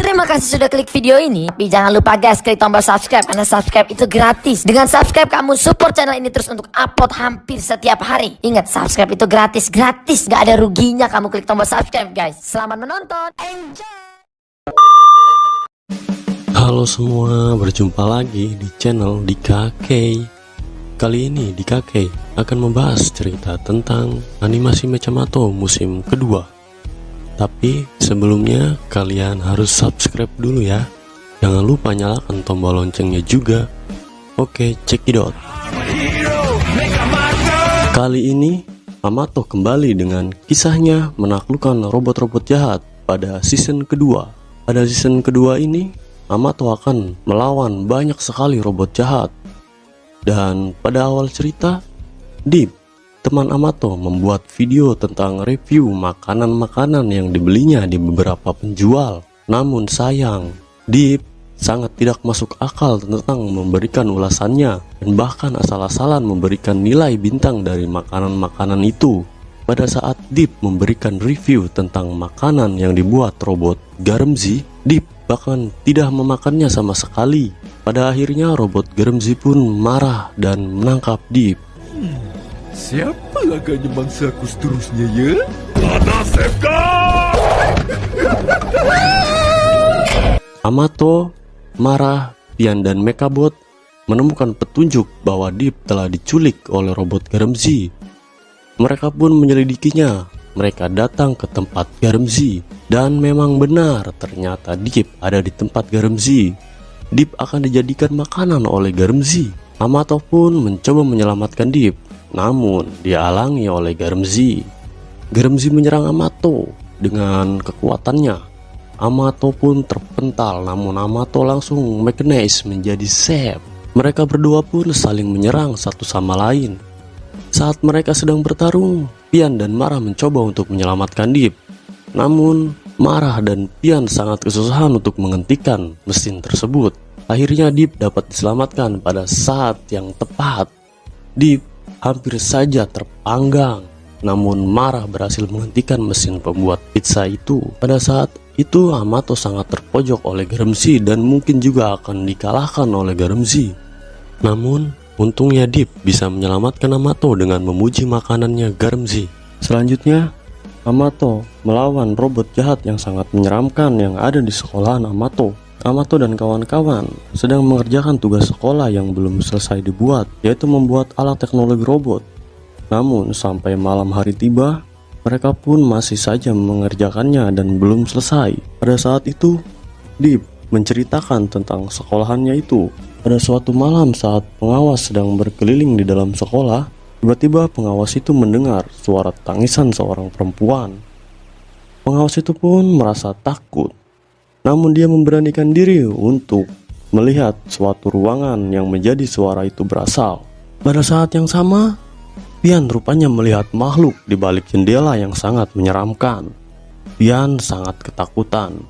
Terima kasih sudah klik video ini. Tapi jangan lupa guys, klik tombol subscribe karena subscribe itu gratis. Dengan subscribe kamu support channel ini terus untuk upload hampir setiap hari. Ingat, subscribe itu gratis, gak ada ruginya kamu klik tombol subscribe guys. Selamat menonton, enjoy. Halo semua, berjumpa lagi di channel DKK. Kali ini DKK akan membahas cerita tentang animasi Mechamato musim kedua. Tapi sebelumnya kalian harus subscribe dulu ya. Jangan lupa nyalakan tombol loncengnya juga. Oke, check it out. Kali ini Amato kembali dengan kisahnya menaklukkan robot-robot jahat pada season kedua. Pada season kedua ini Amato akan melawan banyak sekali robot jahat. Dan pada awal cerita, Deep, teman Amato, membuat video tentang review makanan-makanan yang dibelinya di beberapa penjual. Namun sayang, Deep sangat tidak masuk akal tentang memberikan ulasannya dan bahkan asal-asalan memberikan nilai bintang dari makanan-makanan itu. Pada saat Deep memberikan review tentang makanan yang dibuat robot Garmzy, Deep bahkan tidak memakannya sama sekali. Pada akhirnya robot Garmzy pun marah dan menangkap Deep. Siapa agaknya mangsaku seterusnya ya? Ada safeguard! Amato, Marah, Pian dan Mechabot menemukan petunjuk bahwa Deep telah diculik oleh robot Garmzy. Mereka pun menyelidikinya. Mereka datang ke tempat Garmzy dan memang benar ternyata Deep ada di tempat Garmzy. Deep akan dijadikan makanan oleh Garmzy. Amato pun mencoba menyelamatkan Deep. Namun dihalangi oleh Garmzy. Garmzy menyerang Amato dengan kekuatannya. Amato pun terpental, namun Amato langsung mechanize menjadi Sep. Mereka berdua pun saling menyerang satu sama lain. Saat mereka sedang bertarung, Pian dan Marah mencoba untuk menyelamatkan Deep. Namun Marah dan Pian sangat kesusahan untuk menghentikan mesin tersebut. Akhirnya Deep dapat diselamatkan pada saat yang tepat. Deep hampir saja terpanggang, namun Marah berhasil menghentikan mesin pembuat pizza itu. Pada saat itu Amato sangat terpojok oleh Garmzy dan mungkin juga akan dikalahkan oleh Garmzy. Namun untungnya Deep bisa menyelamatkan Amato dengan memuji makanannya Garmzy. Selanjutnya Amato melawan robot jahat yang sangat menyeramkan yang ada di sekolahan Amato. Amato dan kawan-kawan sedang mengerjakan tugas sekolah yang belum selesai dibuat, yaitu membuat alat teknologi robot. Namun sampai malam hari tiba, mereka pun masih saja mengerjakannya dan belum selesai. Pada saat itu, Deep menceritakan tentang sekolahannya itu. Pada suatu malam saat pengawas sedang berkeliling di dalam sekolah, tiba-tiba pengawas itu mendengar suara tangisan seorang perempuan. Pengawas itu pun merasa takut. Namun dia memberanikan diri untuk melihat suatu ruangan yang menjadi suara itu berasal. Pada saat yang sama, Pian rupanya melihat makhluk di balik jendela yang sangat menyeramkan. Pian sangat ketakutan.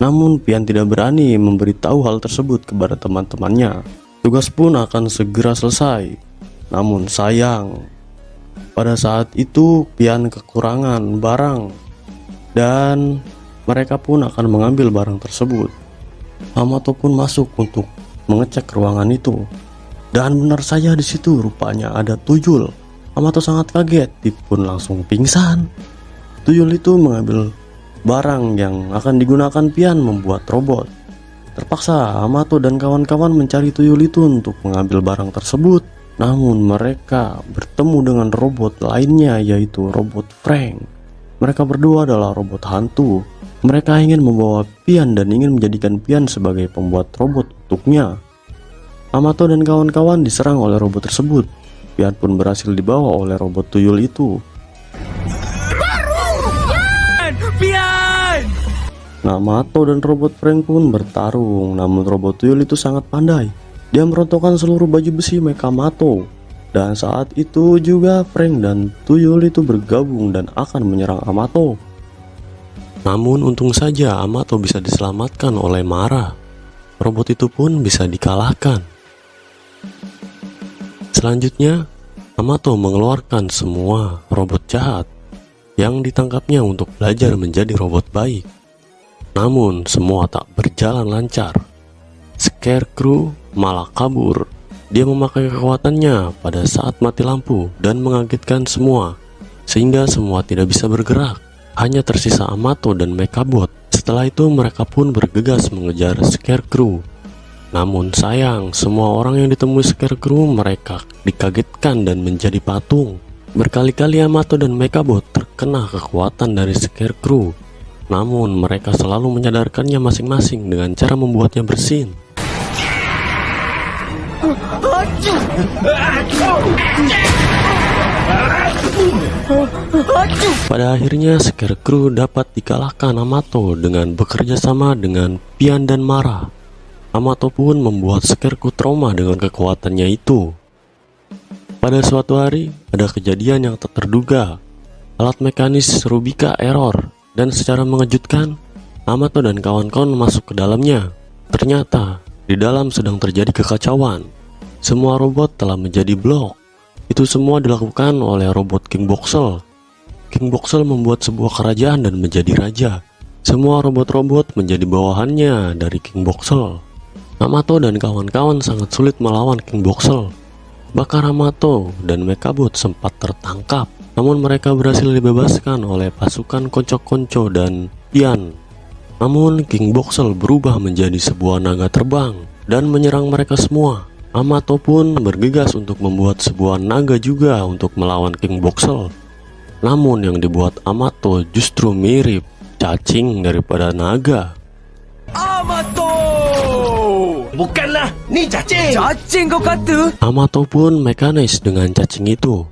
Namun Pian tidak berani memberitahu hal tersebut kepada teman-temannya. Tugas pun akan segera selesai. Namun sayang, pada saat itu Pian kekurangan barang dan mereka pun akan mengambil barang tersebut. Amato pun masuk untuk mengecek ruangan itu. Dan benar saja di situ rupanya ada tuyul. Amato sangat kaget, Deep pun langsung pingsan. Tuyul itu mengambil barang yang akan digunakan Pian membuat robot. Terpaksa Amato dan kawan-kawan mencari tuyul itu untuk mengambil barang tersebut. Namun mereka bertemu dengan robot lainnya, yaitu robot Frank. Mereka berdua adalah robot hantu. Mereka ingin membawa Pian dan ingin menjadikan Pian sebagai pembuat robot untuknya. Amato dan kawan-kawan diserang oleh robot tersebut. Pian pun berhasil dibawa oleh robot tuyul itu. Pian! Amato dan robot Frank pun bertarung, namun robot tuyul itu sangat pandai. Dia merontokkan seluruh baju besi Mechamato. Dan saat itu juga Frank dan tuyul itu bergabung dan akan menyerang Amato. Namun untung saja Amato bisa diselamatkan oleh Marah. Robot itu pun bisa dikalahkan. Selanjutnya, Amato mengeluarkan semua robot jahat yang ditangkapnya untuk belajar menjadi robot baik. Namun semua tak berjalan lancar. Scarecrow malah kabur. Dia memakai kekuatannya pada saat mati lampu dan mengagetkan semua, sehingga semua tidak bisa bergerak. Hanya tersisa Amato dan Mechabot. Setelah itu mereka pun bergegas mengejar Scarecrow. Namun sayang, semua orang yang ditemui Scarecrow mereka dikagetkan dan menjadi patung. Berkali-kali Amato dan Mechabot terkena kekuatan dari Scarecrow. Namun mereka selalu menyadarkannya masing-masing dengan cara membuatnya bersin. Pada akhirnya Scarecrow dapat dikalahkan Amato dengan bekerja sama dengan Pian dan Mara. Amato pun membuat Scarecrow trauma dengan kekuatannya itu. Pada suatu hari ada kejadian yang tak terduga. Alat mekanis Rubica error dan secara mengejutkan Amato dan kawan-kawan masuk ke dalamnya. Ternyata di dalam sedang terjadi kekacauan. Semua robot telah menjadi blok. Itu semua dilakukan oleh robot King Boxel. King Boxel membuat sebuah kerajaan dan menjadi raja. Semua robot-robot menjadi bawahannya dari King Boxel. Amato dan kawan-kawan sangat sulit melawan King Boxel. Bahkan Amato dan Mechabot sempat tertangkap. Namun mereka berhasil dibebaskan oleh pasukan konco-konco dan Pian. Namun King Boxel berubah menjadi sebuah naga terbang dan menyerang mereka semua. Amato pun bergegas untuk membuat sebuah naga juga untuk melawan King Boxel. Namun yang dibuat Amato justru mirip cacing daripada naga. Amato! Bukanlah, ni cacing! Cacing kau kata? Amato pun mekanis dengan cacing itu.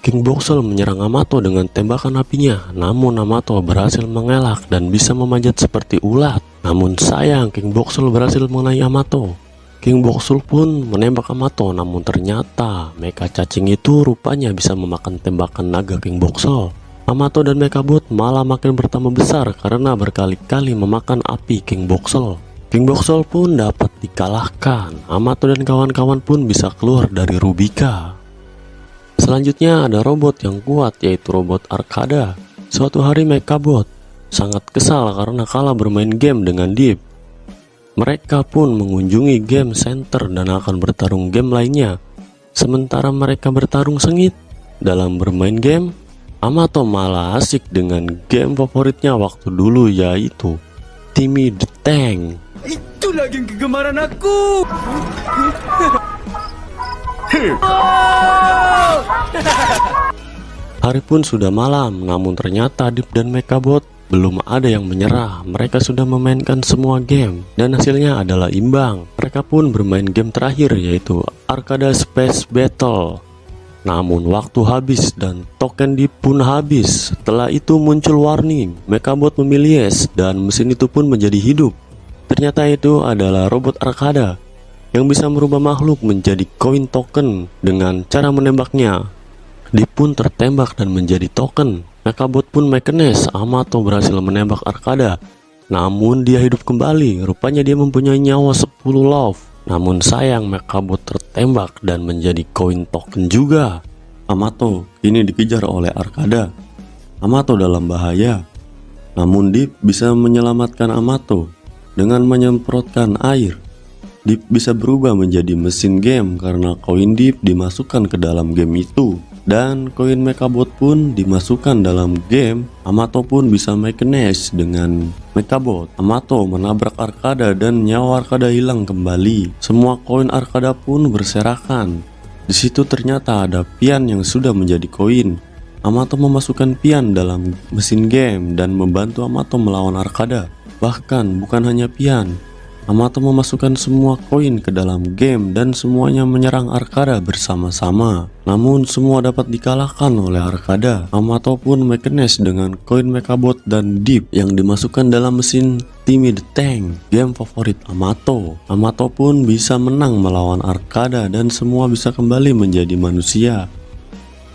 King Boxel menyerang Amato dengan tembakan apinya. Namun Amato berhasil mengelak dan bisa memanjat seperti ulat. Namun sayang, King Boxel berhasil mengenai Amato. King Boxel pun menembak Amato, namun ternyata mecha cacing itu rupanya bisa memakan tembakan naga King Boxel. Amato dan Mechabot malah makin bertambah besar karena berkali-kali memakan api King Boxel. King Boxel pun dapat dikalahkan. Amato dan kawan-kawan pun bisa keluar dari Rubica. Selanjutnya ada robot yang kuat, yaitu robot Arcada. Suatu hari Mechabot sangat kesal karena kalah bermain game dengan Deep. Mereka pun mengunjungi game center dan akan bertarung game lainnya. Sementara mereka bertarung sengit dalam bermain game, Amato malah asik dengan game favoritnya waktu dulu, yaitu Timmy the Tank. Itulah game kegemaran aku! Hari pun sudah malam, namun ternyata Deep dan Mechabot belum ada yang menyerah. Mereka sudah memainkan semua game dan hasilnya adalah imbang. Mereka pun bermain game terakhir, yaitu Arcada Space Battle. Namun waktu habis dan token Deep pun habis. Setelah itu muncul warning, Mechabot memilih yes dan mesin itu pun menjadi hidup. Ternyata itu adalah robot Arcada yang bisa merubah makhluk menjadi koin token dengan cara menembaknya. Deep pun tertembak dan menjadi token. Mechabot pun mekanis. Amato berhasil menembak Arcada, namun dia hidup kembali. Rupanya dia mempunyai nyawa 10 love. Namun sayang, Mechabot tertembak dan menjadi koin token juga. Amato kini dikejar oleh Arcada. Amato dalam bahaya. Namun Deep bisa menyelamatkan Amato dengan menyemprotkan air. Deep bisa berubah menjadi mesin game karena koin Deep dimasukkan ke dalam game itu. Dan koin Mechabot pun dimasukkan dalam game. Amato pun bisa mekanis dengan Mechabot. Amato menabrak Arcada dan nyawa Arcada hilang kembali. Semua koin Arcada pun berserakan. Di situ ternyata ada Pian yang sudah menjadi koin. Amato memasukkan Pian dalam mesin game dan membantu Amato melawan Arcada. Bahkan bukan hanya Pian, Amato memasukkan semua koin ke dalam game dan semuanya menyerang Arcada bersama-sama. Namun semua dapat dikalahkan oleh Arcada. Amato pun mekanis dengan koin Mechabot dan Deep yang dimasukkan dalam mesin Timmy the Tank, game favorit Amato. Amato pun bisa menang melawan Arcada dan semua bisa kembali menjadi manusia.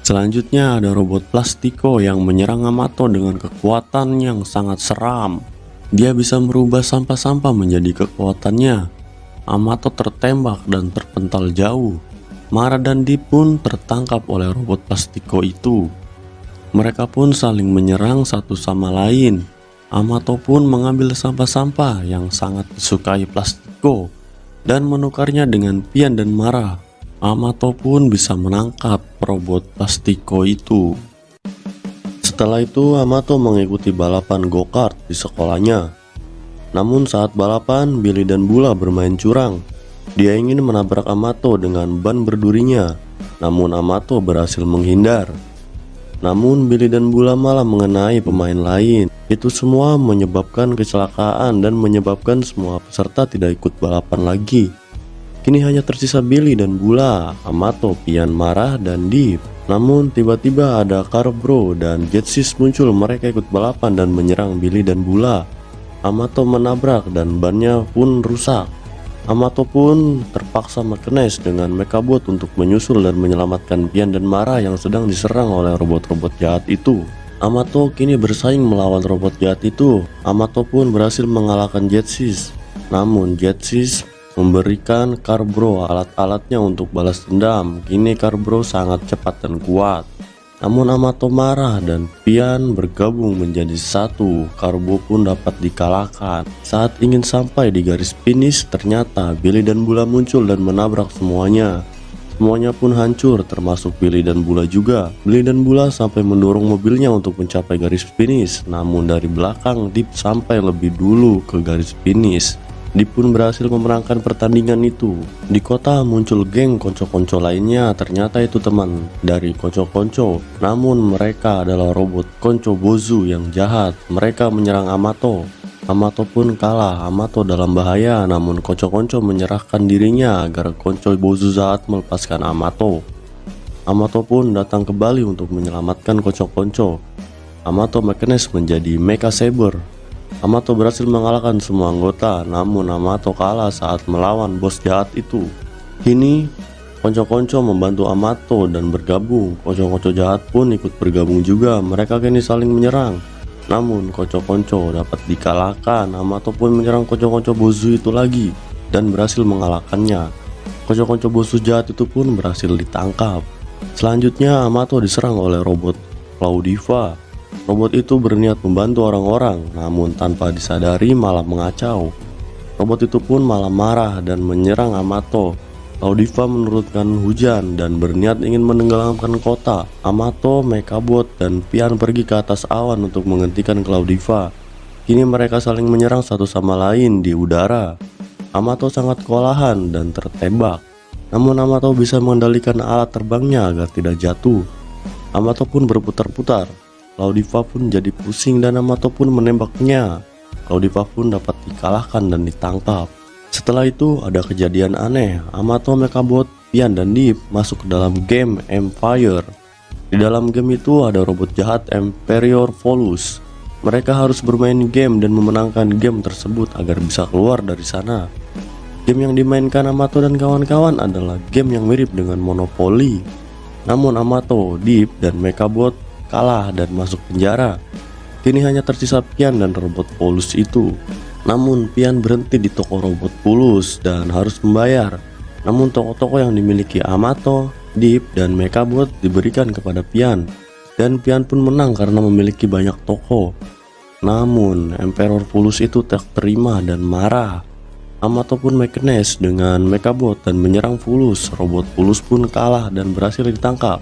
Selanjutnya ada robot Plastiko yang menyerang Amato dengan kekuatan yang sangat seram. Dia bisa merubah sampah-sampah menjadi kekuatannya. Amato tertembak dan terpental jauh. Mara dan Deep pun tertangkap oleh robot Plastiko itu. Mereka pun saling menyerang satu sama lain. Amato pun mengambil sampah-sampah yang sangat disukai Plastiko dan menukarnya dengan Pian dan Marah. Amato pun bisa menangkap robot Plastiko itu. Setelah itu Amato mengikuti balapan go-kart di sekolahnya. Namun saat balapan, Billy dan Bula bermain curang. Dia ingin menabrak Amato dengan ban berdurinya, namun Amato berhasil menghindar. Namun Billy dan Bula malah mengenai pemain lain. Itu semua menyebabkan kecelakaan dan menyebabkan semua peserta tidak ikut balapan lagi. Kini hanya tersisa Billy dan Bula, Amato, Pian, Marah, dan Deep. Namun tiba-tiba ada Carbro dan Jetsis muncul. Mereka ikut balapan dan menyerang Billy dan Bula. Amato menabrak dan bannya pun rusak. Amato pun terpaksa mekanis dengan Mekabot untuk menyusul dan menyelamatkan Pian dan Marah yang sedang diserang oleh robot-robot jahat itu. Amato kini bersaing melawan robot jahat itu. Amato pun berhasil mengalahkan Jetsis. Namun Jetsis memberikan Carbro alat-alatnya untuk balas dendam. Kini Carbro sangat cepat dan kuat. Namun Amato marah dan Pian bergabung menjadi satu. Carbro pun dapat dikalahkan. Saat ingin sampai di garis finish, ternyata Billy dan Bula muncul dan menabrak semuanya. Semuanya pun hancur, termasuk Billy dan Bula juga. Billy dan Bula sampai mendorong mobilnya untuk mencapai garis finish. Namun dari belakang Deep sampai lebih dulu ke garis finish. Deep pun berhasil memenangkan pertandingan itu. Di kota muncul geng konco-konco lainnya. Ternyata itu teman dari konco-konco. Namun mereka adalah robot konco Bozu yang jahat. Mereka menyerang Amato. Amato pun kalah. Amato dalam bahaya. Namun konco-konco menyerahkan dirinya agar konco Bozu jahat melepaskan Amato. Amato pun datang kembali untuk menyelamatkan konco-konco. Amato mekanis menjadi Mecha Saber. Amato berhasil mengalahkan semua anggota, namun Amato kalah saat melawan bos jahat itu. Kini, konco-konco membantu Amato dan bergabung. Konco-konco jahat pun ikut bergabung juga. Mereka kini saling menyerang. Namun, konco-konco dapat dikalahkan. Amato pun menyerang konco-konco Bozu itu lagi dan berhasil mengalahkannya. Konco-konco Bozu jahat itu pun berhasil ditangkap. Selanjutnya, Amato diserang oleh robot Claudiva. Robot itu berniat membantu orang-orang, namun tanpa disadari malah mengacau. Robot itu pun malah marah dan menyerang Amato. Claudiva menurunkan hujan dan berniat ingin menenggelamkan kota. Amato, Mekabot, dan Pian pergi ke atas awan untuk menghentikan Claudiva. Kini mereka saling menyerang satu sama lain di udara. Amato sangat kewalahan dan tertembak. Namun Amato bisa mengendalikan alat terbangnya agar tidak jatuh. Amato pun berputar-putar. Claudiva pun jadi pusing dan Amato pun menembaknya. Claudiva pun dapat dikalahkan dan ditangkap. Setelah itu ada kejadian aneh. Amato, Mekabot, Pian, dan Deep masuk ke dalam game Empire. Di dalam game itu ada robot jahat Emperor Volus. Mereka harus bermain game dan memenangkan game tersebut agar bisa keluar dari sana. Game yang dimainkan Amato dan kawan-kawan adalah game yang mirip dengan Monopoly. Namun Amato, Deep, dan Mekabot kalah dan masuk penjara. Kini hanya tersisa Pian dan robot Volus itu. Namun Pian berhenti di toko robot Volus dan harus membayar. Namun toko-toko yang dimiliki Amato, Deep, dan Mekabot diberikan kepada Pian. Dan Pian pun menang karena memiliki banyak toko. Namun Emperor Volus itu tak terima dan marah. Amato pun mekanis dengan Mekabot dan menyerang Volus. Robot Volus pun kalah dan berhasil ditangkap.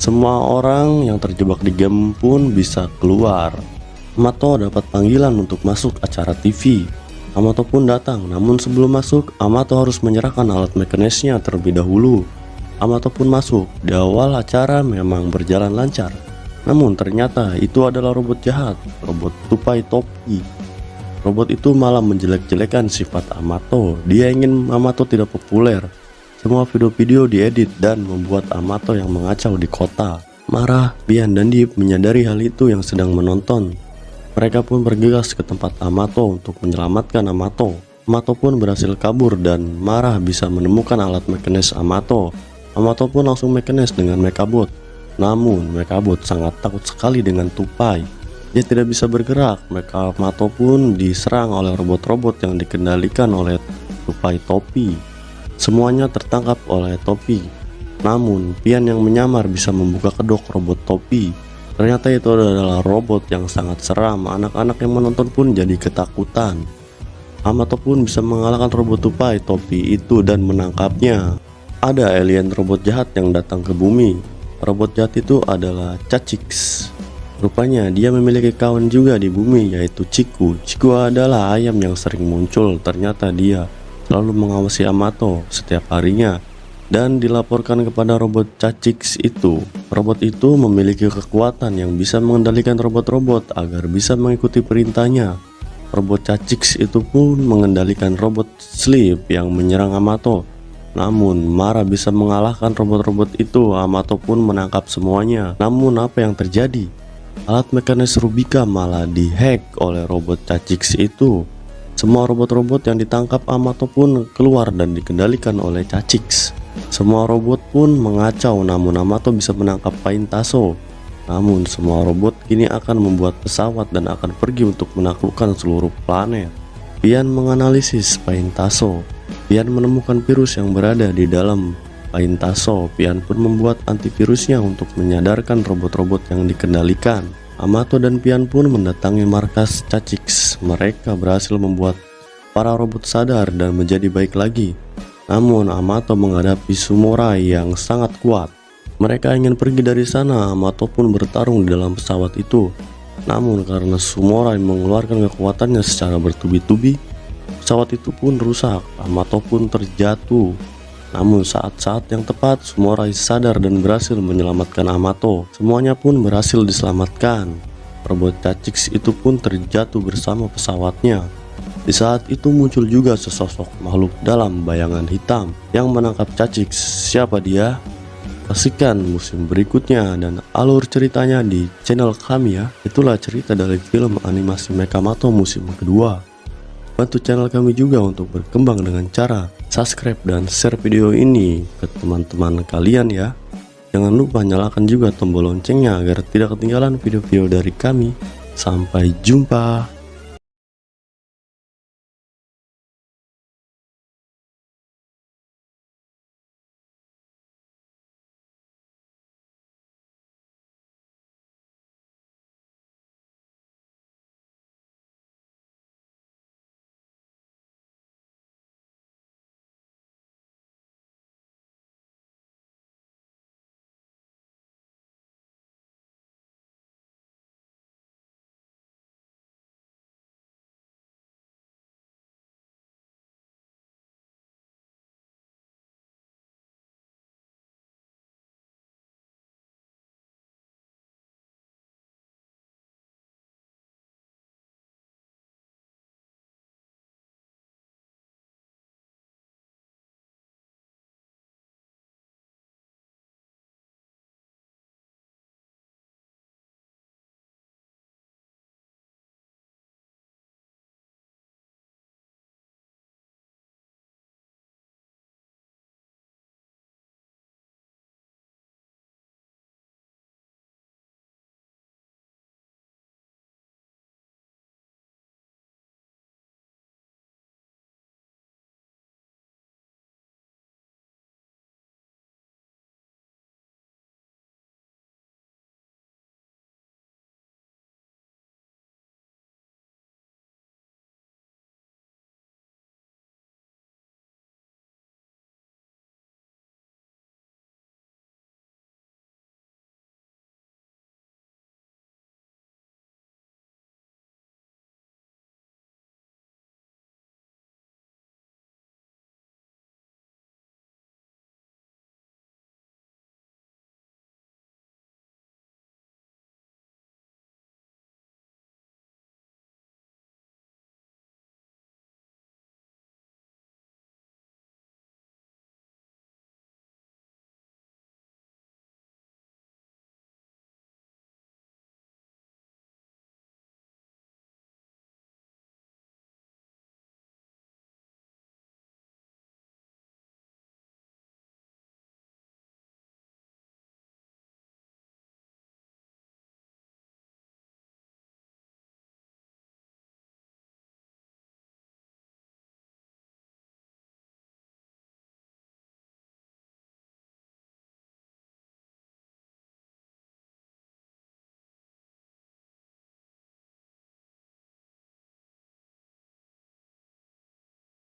Semua orang yang terjebak di game pun bisa keluar. Amato dapat panggilan untuk masuk acara TV. Amato pun datang, namun sebelum masuk, Amato harus menyerahkan alat mekanisnya terlebih dahulu. Amato pun masuk. Di awal acara memang berjalan lancar. Namun ternyata itu adalah robot jahat, robot tupai topi. Robot itu malah menjelek-jelekan sifat Amato. Dia ingin Amato tidak populer. Semua video-video diedit dan membuat Amato yang mengacau di kota. Marah, Pian, dan Deep menyadari hal itu yang sedang menonton. Mereka pun bergegas ke tempat Amato untuk menyelamatkan Amato. Amato pun berhasil kabur dan Marah bisa menemukan alat mekanis Amato. Amato pun langsung mekanis dengan Mekabot. Namun Mekabot sangat takut sekali dengan tupai. Dia tidak bisa bergerak. Amato pun diserang oleh robot-robot yang dikendalikan oleh tupai topi. Semuanya tertangkap oleh topi. Namun Pian yang menyamar bisa membuka kedok robot topi. Ternyata itu adalah robot yang sangat seram. Anak-anak yang menonton pun jadi ketakutan. Hamato pun bisa mengalahkan robot tupai topi itu dan menangkapnya. Ada alien robot jahat yang datang ke bumi. Robot jahat itu adalah Cachix. Rupanya dia memiliki kawan juga di bumi, yaitu Chiku. Chiku adalah ayam yang sering muncul. Ternyata dia selalu mengawasi Hamato setiap harinya dan dilaporkan kepada robot Cachix itu. Robot itu memiliki kekuatan yang bisa mengendalikan robot-robot agar bisa mengikuti perintahnya. Robot Cachix itu pun mengendalikan robot Sleep yang menyerang Hamato. Namun Mara bisa mengalahkan robot-robot itu. Hamato pun menangkap semuanya. Namun apa yang terjadi? Alat mekanis Rubika malah dihack oleh robot Cachix itu. Semua robot-robot yang ditangkap Hamato pun keluar dan dikendalikan oleh Cachix. Semua robot pun mengacau, namun Hamato bisa menangkap Pain Tasso. Namun semua robot kini akan membuat pesawat dan akan pergi untuk menaklukkan seluruh planet. Pian menganalisis Pain Tasso. Pian menemukan virus yang berada di dalam Pain Tasso. Pian pun membuat antivirusnya untuk menyadarkan robot-robot yang dikendalikan. Hamato dan Pian pun mendatangi markas Cachix. Mereka berhasil membuat para robot sadar dan menjadi baik lagi. Namun Hamato menghadapi samurai yang sangat kuat. Mereka ingin pergi dari sana. Hamato pun bertarung di dalam pesawat itu. Namun karena samurai mengeluarkan kekuatannya secara bertubi-tubi, pesawat itu pun rusak. Hamato pun terjatuh. Namun saat-saat yang tepat, samurai sadar dan berhasil menyelamatkan Hamato. Semuanya pun berhasil diselamatkan. Robot Cachix itu pun terjatuh bersama pesawatnya. Di saat itu muncul juga sesosok makhluk dalam bayangan hitam yang menangkap Cachix. Siapa dia? Saksikan musim berikutnya dan alur ceritanya di channel kami ya. Itulah cerita dari film animasi Mechamato musim kedua. Bantu channel kami juga untuk berkembang dengan cara subscribe dan share video ini ke teman-teman kalian ya. Jangan lupa nyalakan juga tombol loncengnya agar tidak ketinggalan video-video dari kami. Sampai jumpa.